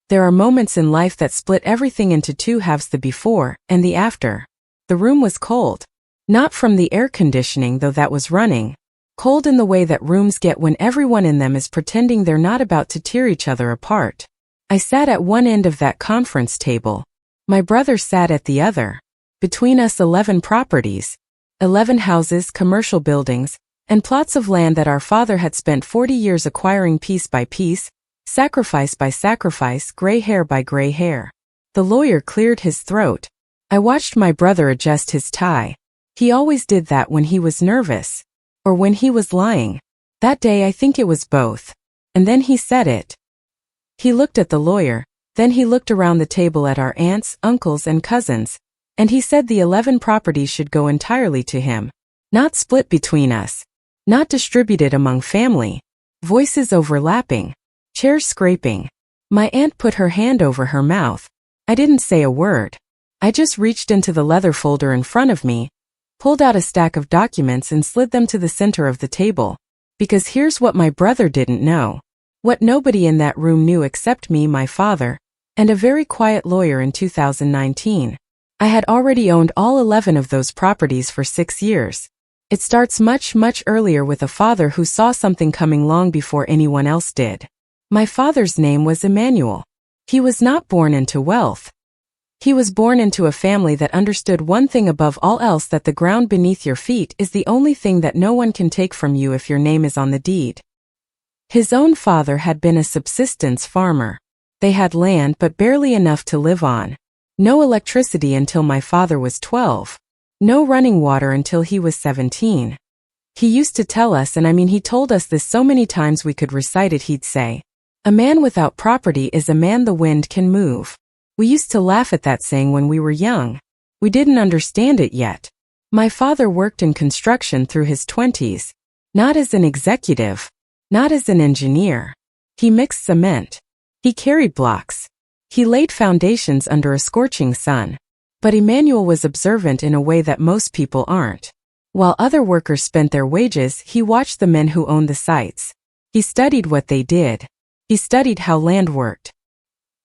There are moments in life that split everything into two halves, the before and the after. The room was cold. Not from the air conditioning, though that was running. Cold in the way that rooms get when everyone in them is pretending they're not about to tear each other apart. I sat at one end of that conference table. My brother sat at the other. Between us 11 properties. 11 houses, commercial buildings, and plots of land that our father had spent 40 years acquiring piece by piece, sacrifice by sacrifice, gray hair by gray hair. The lawyer cleared his throat. I watched my brother adjust his tie. He always did that when he was nervous. Or when he was lying. That day I think it was both. And then he said it. He looked at the lawyer, then he looked around the table at our aunts, uncles, and cousins, and he said the 11 properties should go entirely to him. Not split between us. Not distributed among family. Voices overlapping. Chairs scraping. My aunt put her hand over her mouth. I didn't say a word. I just reached into the leather folder in front of me, pulled out a stack of documents and slid them to the center of the table. Because here's what my brother didn't know. What nobody in that room knew except me, my father, and a very quiet lawyer in 2019. I had already owned all 11 of those properties for 6 years. It starts much, much earlier with a father who saw something coming long before anyone else did. My father's name was Emmanuel. He was not born into wealth. He was born into a family that understood one thing above all else, that the ground beneath your feet is the only thing that no one can take from you if your name is on the deed. His own father had been a subsistence farmer. They had land but barely enough to live on. No electricity until my father was 12. No running water until he was 17. He used to tell us, and I mean he told us this so many times we could recite it, he'd say, "A man without property is a man the wind can move." We used to laugh at that saying when we were young. We didn't understand it yet. My father worked in construction through his 20s. Not as an executive. Not as an engineer. He mixed cement. He carried blocks. He laid foundations under a scorching sun. But Emmanuel was observant in a way that most people aren't. While other workers spent their wages, he watched the men who owned the sites. He studied what they did. He studied how land worked.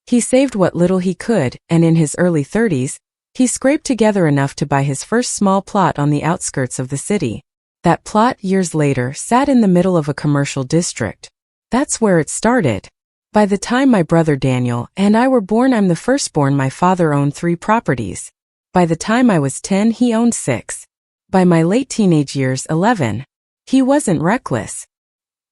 He saved what little he could, and in his early 30s, he scraped together enough to buy his first small plot on the outskirts of the city. That plot, years later, sat in the middle of a commercial district. That's where it started. By the time my brother Daniel and I were born, I'm the firstborn. My father owned 3 properties. By the time I was 10, he owned 6. By my late teenage years, 11. He wasn't reckless.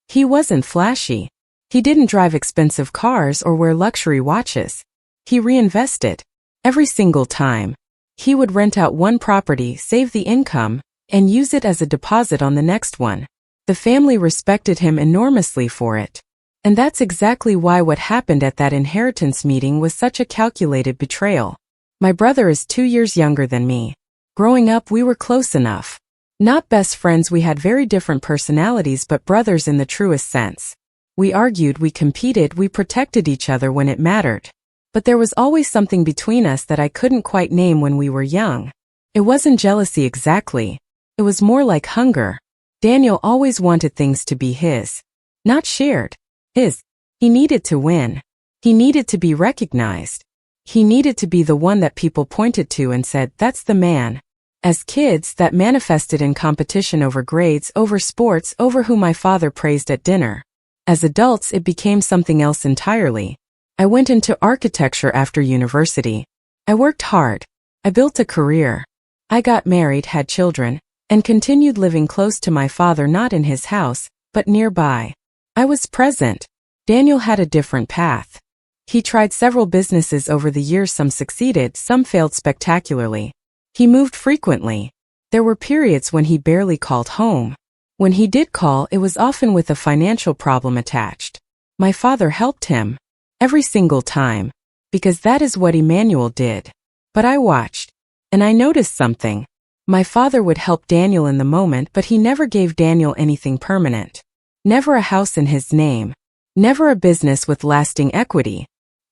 He wasn't flashy. He didn't drive expensive cars or wear luxury watches. He reinvested. Every single time. He would rent out one property, save the income, and use it as a deposit on the next one. The family respected him enormously for it. And that's exactly why what happened at that inheritance meeting was such a calculated betrayal. My brother is 2 years younger than me. Growing up, we were close enough. Not best friends, we had very different personalities, but brothers in the truest sense. We argued, we competed, we protected each other when it mattered. But there was always something between us that I couldn't quite name when we were young. It wasn't jealousy exactly. It was more like hunger. Daniel always wanted things to be his. Not shared. His. He needed to win. He needed to be recognized. He needed to be the one that people pointed to and said, "That's the man." As kids, that manifested in competition over grades, over sports, over who my father praised at dinner. As adults, it became something else entirely. I went into architecture after university. I worked hard. I built a career. I got married, had children, and continued living close to my father, not in his house, but nearby. I was present. Daniel had a different path. He tried several businesses over the years. Some succeeded, some failed spectacularly. He moved frequently. There were periods when he barely called home. When he did call, it was often with a financial problem attached. My father helped him. Every single time. Because that is what Emmanuel did. But I watched. And I noticed something. My father would help Daniel in the moment, but he never gave Daniel anything permanent. Never a house in his name. Never a business with lasting equity.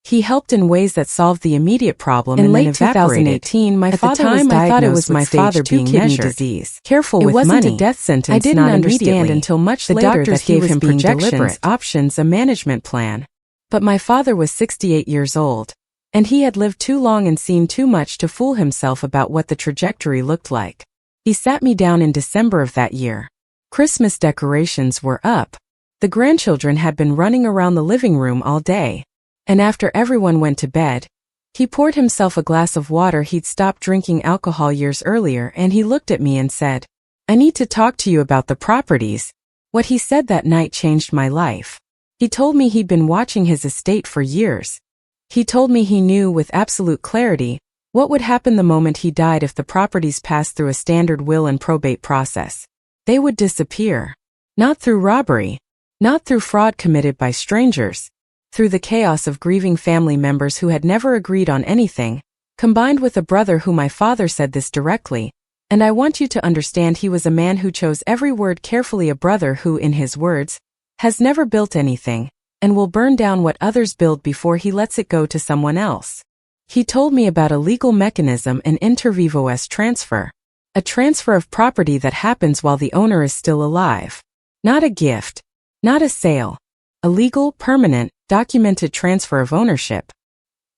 He helped in ways that solved the immediate problem in late 2018. My father was diagnosed I thought it was my father being kidney disease. Careful with money. It wasn't a death sentence. I didn't understand until much later that he gave him projections, options, a management plan. But my father was 68 years old, and he had lived too long and seen too much to fool himself about what the trajectory looked like. He sat me down in December of that year. Christmas decorations were up. The grandchildren had been running around the living room all day. And after everyone went to bed, he poured himself a glass of water. He'd stopped drinking alcohol years earlier, and he looked at me and said, "I need to talk to you about the properties." What he said that night changed my life. He told me he'd been watching his estate for years. He told me he knew with absolute clarity what would happen the moment he died if the properties passed through a standard will and probate process. They would disappear. Not through robbery. Not through fraud committed by strangers. Through the chaos of grieving family members who had never agreed on anything, combined with a brother who my father said this directly, and I want you to understand he was a man who chose every word carefully, a brother who, in his words, has never built anything, and will burn down what others build before he lets it go to someone else. He told me about a legal mechanism, an inter vivos transfer. A transfer of property that happens while the owner is still alive. Not a gift. Not a sale. A legal, permanent, documented transfer of ownership.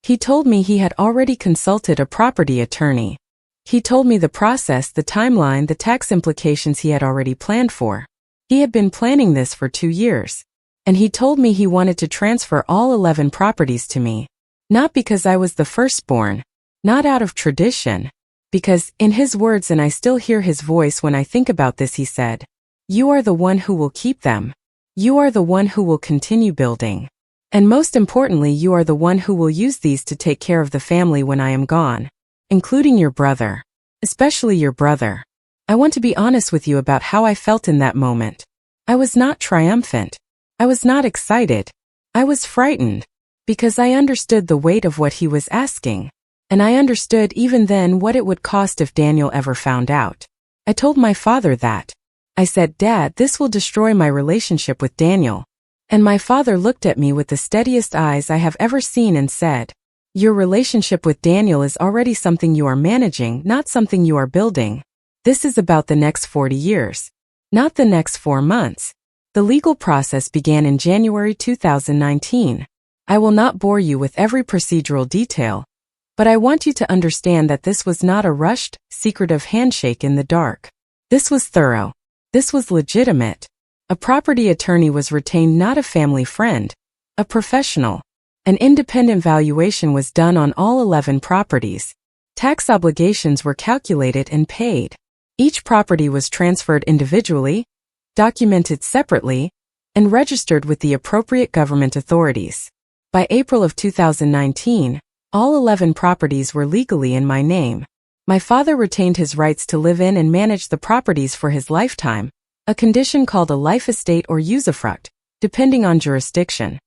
He told me he had already consulted a property attorney. He told me the process, the timeline, the tax implications he had already planned for. He had been planning this for 2 years. And he told me he wanted to transfer all 11 properties to me. Not because I was the firstborn. Not out of tradition. Because, in his words, and I still hear his voice when I think about this, he said, "You are the one who will keep them. You are the one who will continue building. And most importantly, you are the one who will use these to take care of the family when I am gone. Including your brother. Especially your brother." I want to be honest with you about how I felt in that moment. I was not triumphant. I was not excited. I was frightened. Because I understood the weight of what he was asking. And I understood even then what it would cost if Daniel ever found out. I told my father that. I said, "Dad, this will destroy my relationship with Daniel." And my father looked at me with the steadiest eyes I have ever seen and said, "Your relationship with Daniel is already something you are managing, not something you are building. This is about the next 40 years. Not the next 4 months." The legal process began in January 2019. I will not bore you with every procedural detail, but I want you to understand that this was not a rushed, secretive handshake in the dark. This was thorough. This was legitimate. A property attorney was retained, not a family friend. A professional. An independent valuation was done on all 11 properties. Tax obligations were calculated and paid. Each property was transferred individually, documented separately, and registered with the appropriate government authorities. By April of 2019, all 11 properties were legally in my name. My father retained his rights to live in and manage the properties for his lifetime, a condition called a life estate or usufruct, depending on jurisdiction.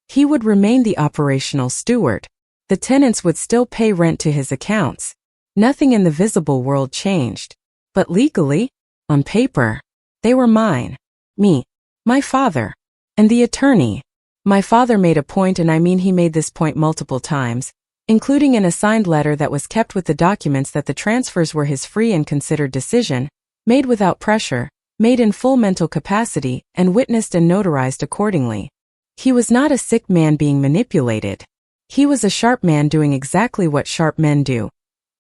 He would remain the operational steward. The tenants would still pay rent to his accounts. Nothing in the visible world changed. But legally, on paper, they were mine. Me, my father, and the attorney. My father made a point, and I mean he made this point multiple times, including in a signed letter that was kept with the documents, that the transfers were his free and considered decision, made without pressure, made in full mental capacity, and witnessed and notarized accordingly. He was not a sick man being manipulated. He was a sharp man doing exactly what sharp men do.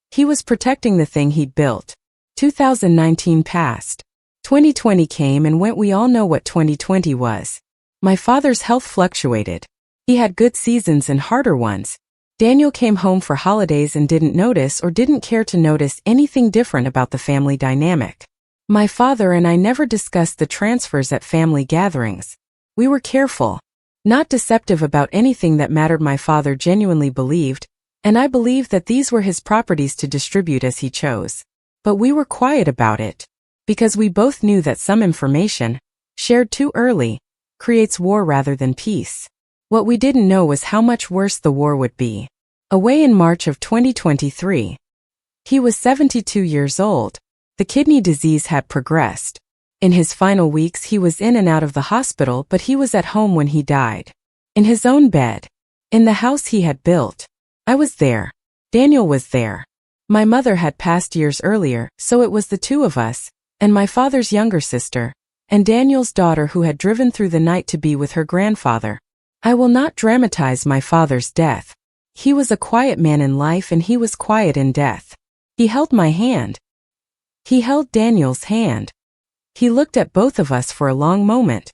He was protecting the thing he'd built. 2019 passed. 2020 came and went. We all know what 2020 was. My father's health fluctuated. He had good seasons and harder ones. Daniel came home for holidays and didn't notice or didn't care to notice anything different about the family dynamic. My father and I never discussed the transfers at family gatherings. We were careful, not deceptive about anything that mattered. My father genuinely believed, and I believed, that these were his properties to distribute as he chose. But we were quiet about it, because we both knew that some information, shared too early, creates war rather than peace. What we didn't know was how much worse the war would be. Away in March of 2023. He was 72 years old. The kidney disease had progressed. In his final weeks he was in and out of the hospital, but he was at home when he died. In his own bed. In the house he had built. I was there. Daniel was there. My mother had passed years earlier, so it was the two of us, and my father's younger sister, and Daniel's daughter, who had driven through the night to be with her grandfather. I will not dramatize my father's death. He was a quiet man in life and he was quiet in death. He held my hand. He held Daniel's hand. He looked at both of us for a long moment.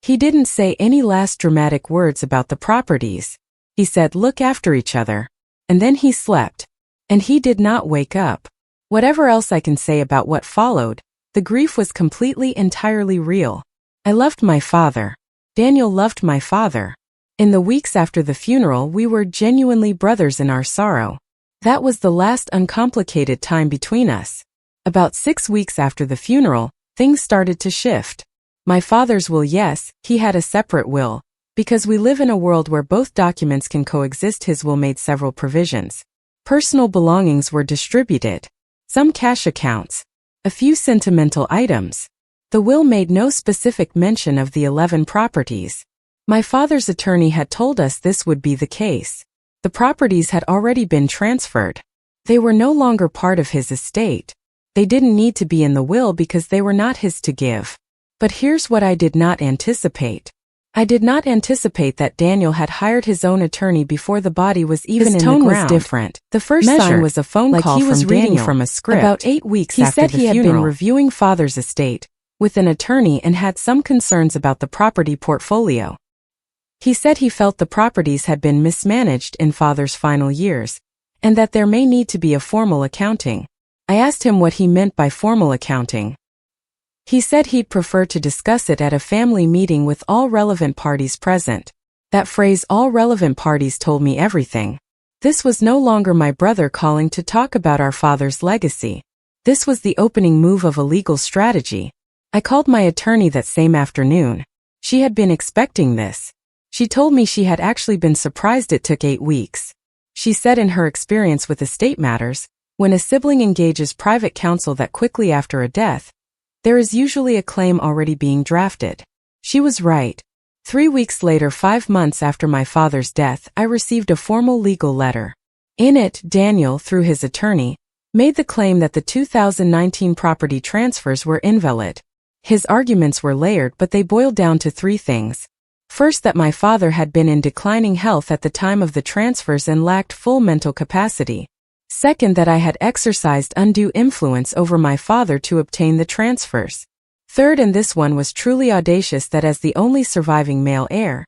He didn't say any last dramatic words about the properties. He said, "Look after each other." And then he slept. And he did not wake up. Whatever else I can say about what followed, the grief was completely entirely real. I loved my father. Daniel loved my father. In the weeks after the funeral, we were genuinely brothers in our sorrow. That was the last uncomplicated time between us. About 6 weeks after the funeral, things started to shift. My father's will, yes, he had a separate will. Because we live in a world where both documents can coexist, his will made several provisions. Personal belongings were distributed. Some cash accounts. A few sentimental items. The will made no specific mention of the 11 properties. My father's attorney had told us this would be the case. The properties had already been transferred. They were no longer part of his estate. They didn't need to be in the will because they were not his to give. But here's what I did not anticipate. I did not anticipate that Daniel had hired his own attorney before the body was even in the ground. His tone was different. The first sign was a phone call like he was reading Daniel from a script. About 8 weeks after the funeral, he said he had been reviewing father's estate with an attorney and had some concerns about the property portfolio. He said he felt the properties had been mismanaged in father's final years, and that there may need to be a formal accounting. I asked him what he meant by formal accounting. He said he'd prefer to discuss it at a family meeting with all relevant parties present. That phrase, all relevant parties, told me everything. This was no longer my brother calling to talk about our father's legacy. This was the opening move of a legal strategy. I called my attorney that same afternoon. She had been expecting this. She told me she had actually been surprised it took 8 weeks. She said in her experience with estate matters, when a sibling engages private counsel that quickly after a death, there is usually a claim already being drafted. She was right. 3 weeks later, 5 months after my father's death, I received a formal legal letter. In it, Daniel, through his attorney, made the claim that the 2019 property transfers were invalid. His arguments were layered, but they boiled down to 3 things. First, that my father had been in declining health at the time of the transfers and lacked full mental capacity. Second, that I had exercised undue influence over my father to obtain the transfers. Third, and this one was truly audacious, that as the only surviving male heir,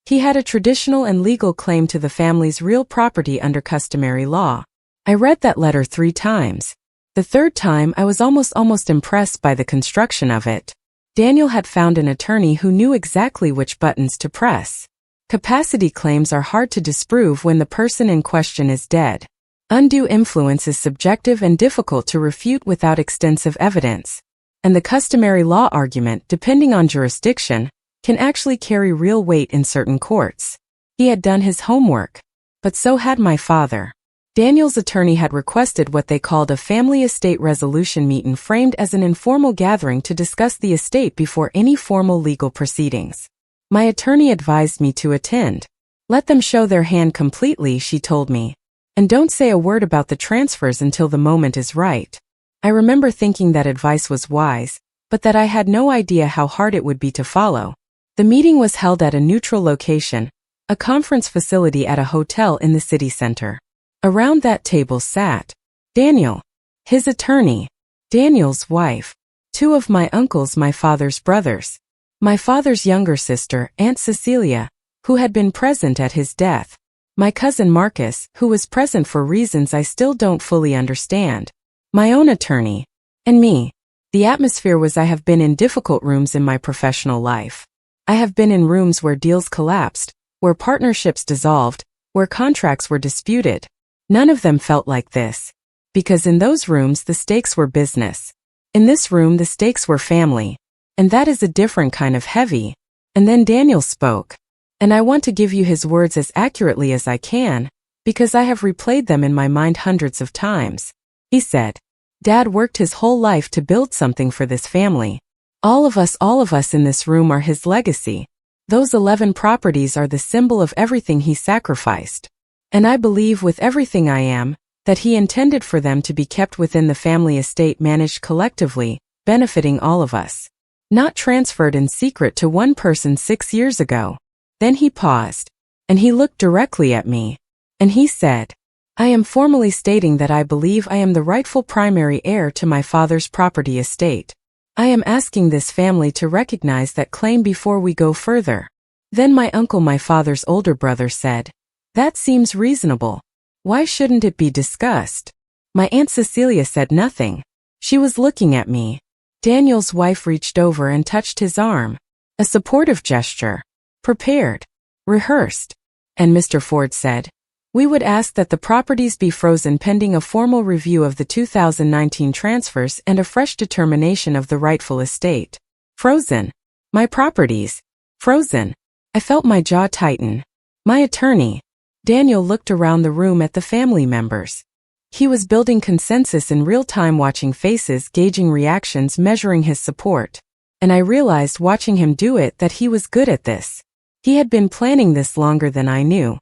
he had a traditional and legal claim to the family's real property under customary law. I read that letter 3 times. The third time, I was almost impressed by the construction of it. Daniel had found an attorney who knew exactly which buttons to press. Capacity claims are hard to disprove when the person in question is dead. Undue influence is subjective and difficult to refute without extensive evidence. And the customary law argument, depending on jurisdiction, can actually carry real weight in certain courts. He had done his homework. But so had my father. Daniel's attorney had requested what they called a family estate resolution meeting, framed as an informal gathering to discuss the estate before any formal legal proceedings. My attorney advised me to attend. Let them show their hand completely, she told me. And don't say a word about the transfers until the moment is right. I remember thinking that advice was wise, but that I had no idea how hard it would be to follow. The meeting was held at a neutral location, a conference facility at a hotel in the city center. Around that table sat Daniel, his attorney, Daniel's wife, 2 of my uncles, my father's brothers, my father's younger sister, Aunt Cecilia, who had been present at his death, my cousin Marcus, who was present for reasons I still don't fully understand, my own attorney, and me. The atmosphere was, I have been in difficult rooms in my professional life. I have been in rooms where deals collapsed, where partnerships dissolved, where contracts were disputed. None of them felt like this. Because in those rooms the stakes were business. In this room the stakes were family. And that is a different kind of heavy. And then Daniel spoke. And I want to give you his words as accurately as I can, because I have replayed them in my mind hundreds of times. He said, "Dad worked his whole life to build something for this family. All of us in this room are his legacy. Those 11 properties are the symbol of everything he sacrificed. And I believe with everything I am, that he intended for them to be kept within the family estate, managed collectively, benefiting all of us. Not transferred in secret to one person 6 years ago. Then he paused, and he looked directly at me, and he said, I am formally stating that I believe I am the rightful primary heir to my father's property estate. I am asking this family to recognize that claim before we go further. Then my uncle, my father's older brother, said, That seems reasonable. Why shouldn't it be discussed? My Aunt Cecilia said nothing. She was looking at me. Daniel's wife reached over and touched his arm. A supportive gesture. Prepared. Rehearsed. And Mr. Ford said, We would ask that the properties be frozen pending a formal review of the 2019 transfers and a fresh determination of the rightful estate. Frozen. My properties. Frozen. I felt my jaw tighten. My attorney. Daniel looked around the room at the family members. He was building consensus in real time, watching faces, gauging reactions, measuring his support. And I realized watching him do it that he was good at this. He had been planning this longer than I knew.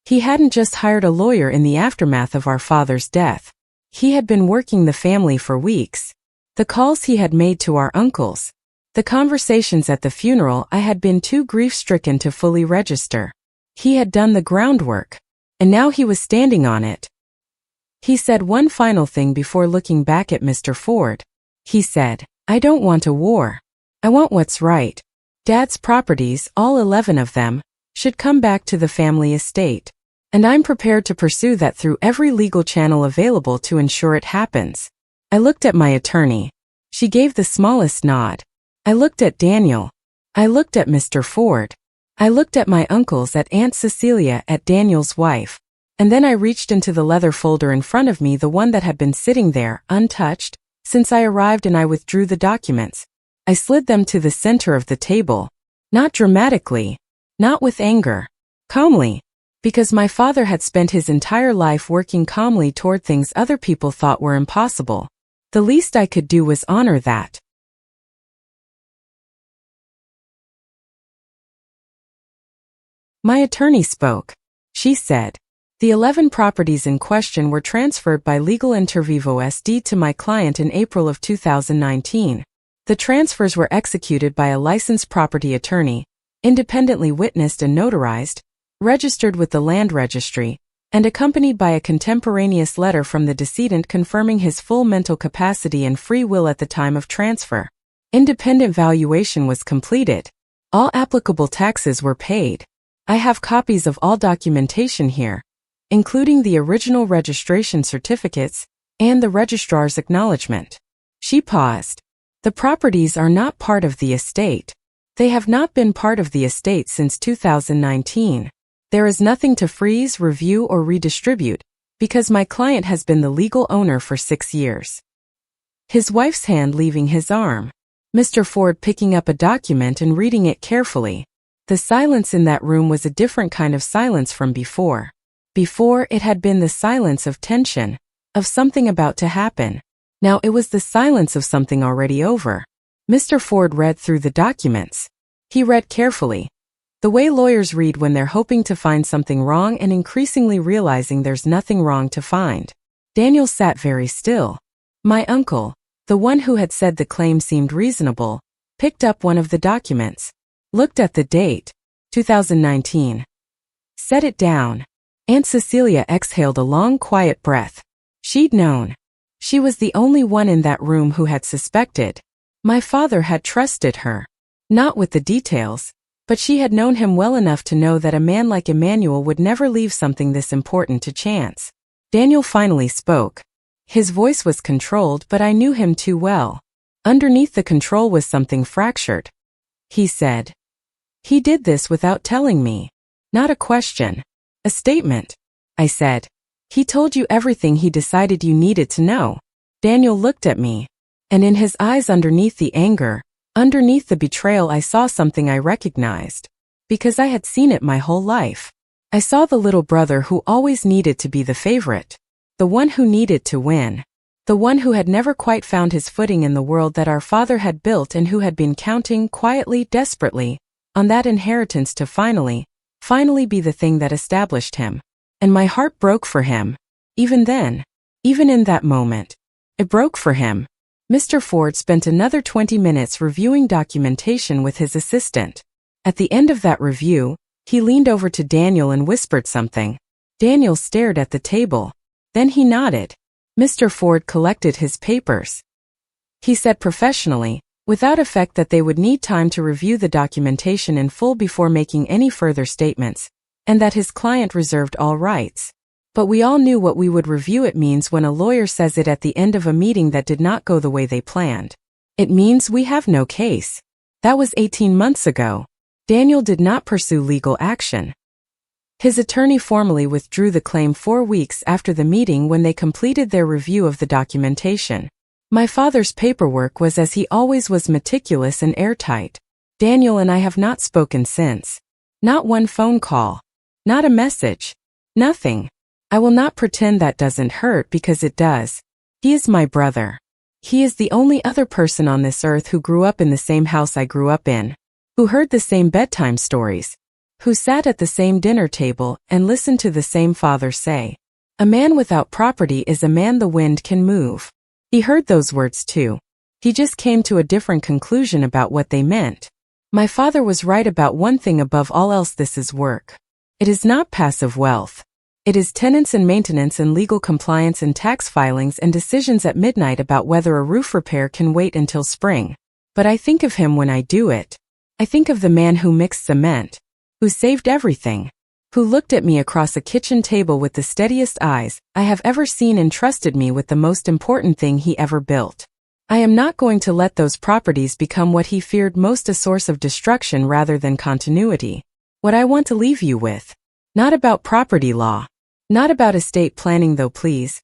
He hadn't just hired a lawyer in the aftermath of our father's death. He had been working the family for weeks. The calls he had made to our uncles. The conversations at the funeral I had been too grief-stricken to fully register. He had done the groundwork. And now he was standing on it. He said one final thing before looking back at Mr. Ford. He said, I don't want a war. I want what's right. Dad's properties, all 11 of them, should come back to the family estate. And I'm prepared to pursue that through every legal channel available to ensure it happens. I looked at my attorney. She gave the smallest nod. I looked at Daniel. I looked at Mr. Ford. I looked at my uncles, at Aunt Cecilia, at Daniel's wife. And then I reached into the leather folder in front of me, the one that had been sitting there, untouched, since I arrived, and I withdrew the documents. I slid them to the center of the table. Not dramatically. Not with anger. Calmly. Because my father had spent his entire life working calmly toward things other people thought were impossible. The least I could do was honor that. My attorney spoke. She said, The 11 properties in question were transferred by legal inter vivos deed to my client in April of 2019. The transfers were executed by a licensed property attorney, independently witnessed and notarized, registered with the land registry, and accompanied by a contemporaneous letter from the decedent confirming his full mental capacity and free will at the time of transfer. Independent valuation was completed. All applicable taxes were paid. I have copies of all documentation here, including the original registration certificates and the registrar's acknowledgement. She paused. The properties are not part of the estate. They have not been part of the estate since 2019. There is nothing to freeze, review, or redistribute, because my client has been the legal owner for 6 years. His wife's hand leaving his arm. Mr. Ford picking up a document and reading it carefully. The silence in that room was a different kind of silence from before. Before, it had been the silence of tension, of something about to happen. Now it was the silence of something already over. Mr. Ford read through the documents. He read carefully. The way lawyers read when they're hoping to find something wrong and increasingly realizing there's nothing wrong to find. Daniel sat very still. My uncle, the one who had said the claim seemed reasonable, picked up one of the documents. Looked at the date, 2019. Set it down. Aunt Cecilia exhaled a long, quiet breath. She'd known. She was the only one in that room who had suspected. My father had trusted her. Not with the details, but she had known him well enough to know that a man like Emmanuel would never leave something this important to chance. Daniel finally spoke. His voice was controlled, but I knew him too well. Underneath the control was something fractured. He said, He did this without telling me. Not a question. A statement. I said, He told you everything he decided you needed to know. Daniel looked at me. And in his eyes, underneath the anger, underneath the betrayal, I saw something I recognized. Because I had seen it my whole life. I saw the little brother who always needed to be the favorite. The one who needed to win. The one who had never quite found his footing in the world that our father had built, and who had been counting, quietly, desperately, on that inheritance to finally be the thing that established him. And my heart broke for him. Even then. Even in that moment. It broke for him. Mr. Ford spent another 20 minutes reviewing documentation with his assistant. At the end of that review, he leaned over to Daniel and whispered something. Daniel stared at the table. Then he nodded. Mr. Ford collected his papers. He said professionally, without effect, that they would need time to review the documentation in full before making any further statements, and that his client reserved all rights. But we all knew what "we would review" it means when a lawyer says it at the end of a meeting that did not go the way they planned. It means we have no case. That was 18 months ago. Daniel did not pursue legal action. His attorney formally withdrew the claim 4 weeks after the meeting when they completed their review of the documentation. My father's paperwork was, as he always was, meticulous and airtight. Daniel and I have not spoken since. Not one phone call. Not a message. Nothing. I will not pretend that doesn't hurt, because it does. He is my brother. He is the only other person on this earth who grew up in the same house I grew up in, who heard the same bedtime stories, who sat at the same dinner table and listened to the same father say, "A man without property is a man the wind can move." He heard those words too. He just came to a different conclusion about what they meant. My father was right about one thing above all else: this is work. It is not passive wealth. It is tenants and maintenance and legal compliance and tax filings and decisions at midnight about whether a roof repair can wait until spring. But I think of him when I do it. I think of the man who mixed cement, who saved everything, who looked at me across a kitchen table with the steadiest eyes I have ever seen and trusted me with the most important thing he ever built. I am not going to let those properties become what he feared most, a source of destruction rather than continuity. What I want to leave you with. Not about property law. Not about estate planning, though. Please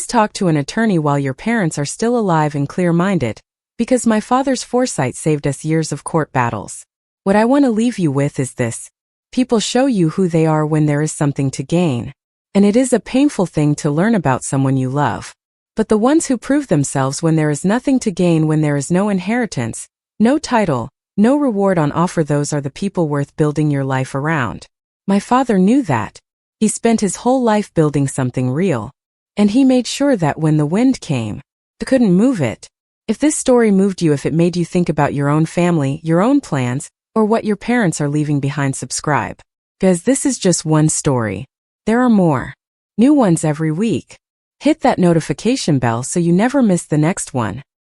talk to an attorney while your parents are still alive and clear-minded, because my father's foresight saved us years of court battles. What I want to leave you with is this. People show you who they are when there is something to gain. And it is a painful thing to learn about someone you love. But the ones who prove themselves when there is nothing to gain, when there is no inheritance, no title, no reward on offer, those are the people worth building your life around. My father knew that. He spent his whole life building something real. And he made sure that when the wind came, I couldn't move it. If this story moved you, if it made you think about your own family, your own plans, or what your parents are leaving behind, subscribe. Because this is just one story. There are more. New ones every week. Hit that notification bell so you never miss the next one.